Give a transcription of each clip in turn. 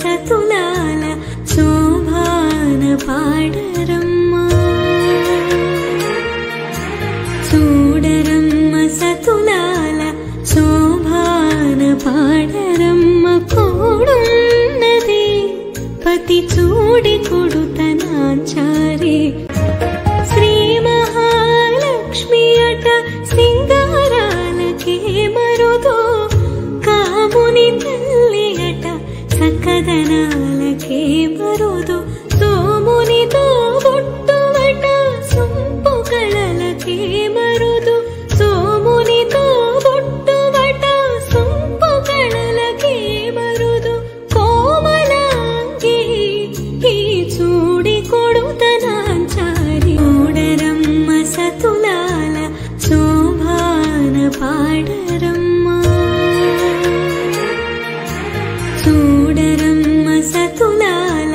సతులాల శోభాన పాడరమ్మ చూడరమ్మ సతులాల శోభాన పాడరమ్మ కోడున్నది పతి చూడి కొడుతనాచారి శ్రీ మహాలక్ష్మి అట సింగారాలకే మరుదో కాముని తల్లి అట సకదనాలకే మరుదో సోమునితో బొట్టువట సొంపు కళలకే మరుదు సోమునితో బొట్టువట సొంపు కళలకే మరుదు కోమలాంగి ఈ చూడి కొడుతనాచారి చూడరమ్మ సతులాల శోభాన పాడరమ్మ చూడరమ్మ సతులాల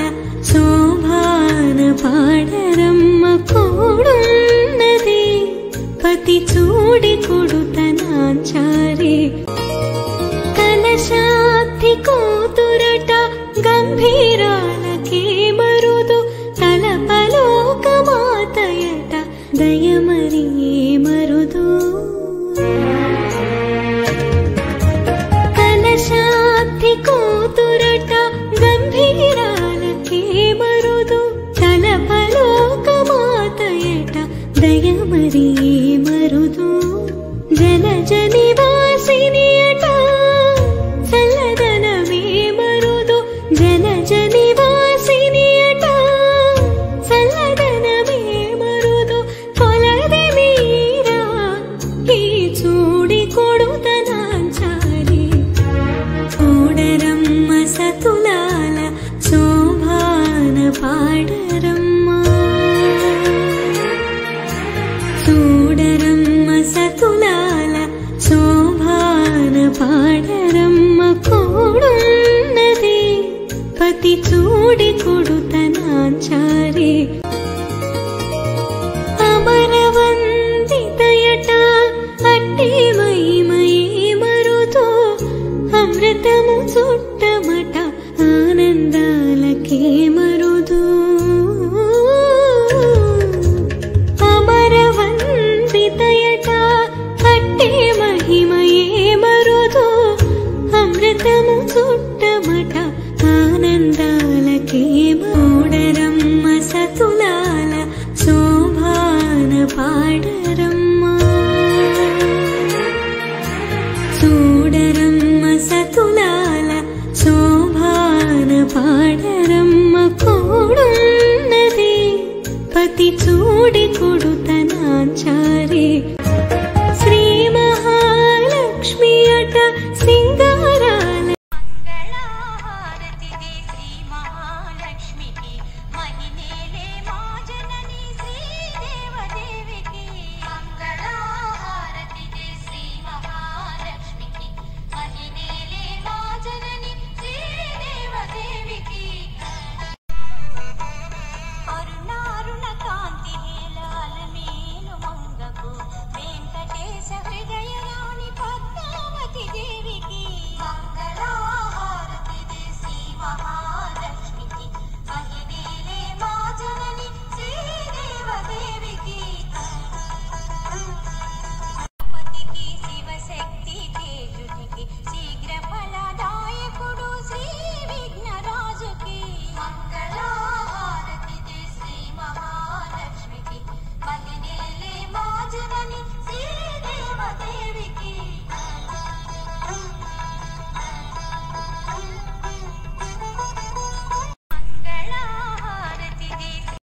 శోభాన పాడరమ్మ కోడున్నది పతి చూడి కొడుతనాచారి కలశాబ్ది కూతురట గంభీరాలకే మరుదు తలపలోకమాతయట దయమరి మరుదు కలశాబ్ది కూతురట గంభీరాలకే మరుదు తలపలోకమాతయట దయమరి మరుదు జలజ నివాసిని అట చల్లదనమే మరుదు జలజ నివాసిని అట చల్లదనమే మరుదు కొలది మీరా ఈ చూడి కొడుతనాచారి చూడరమ్మ సతులాల శోభాన పాడరమ్మ చూడరమ్మ సతులాల శోభాన పాడరమ్మ కోడున్నది పతి చూడి కొడుతనాచారి అమరవందితయట అట్టి మహిమయే మరుదో అమృతము చుట్టమట ఆనందాలకే మరుదు అమరవందితయట అట్టి మహిమయే మరుదో అమృతము చుట్టమట ఆనందాలకే మూడరమ్మ సతులాల శోభాన పాడరమ్మ చూడరమ్మ సతులాల శోభాన పాడ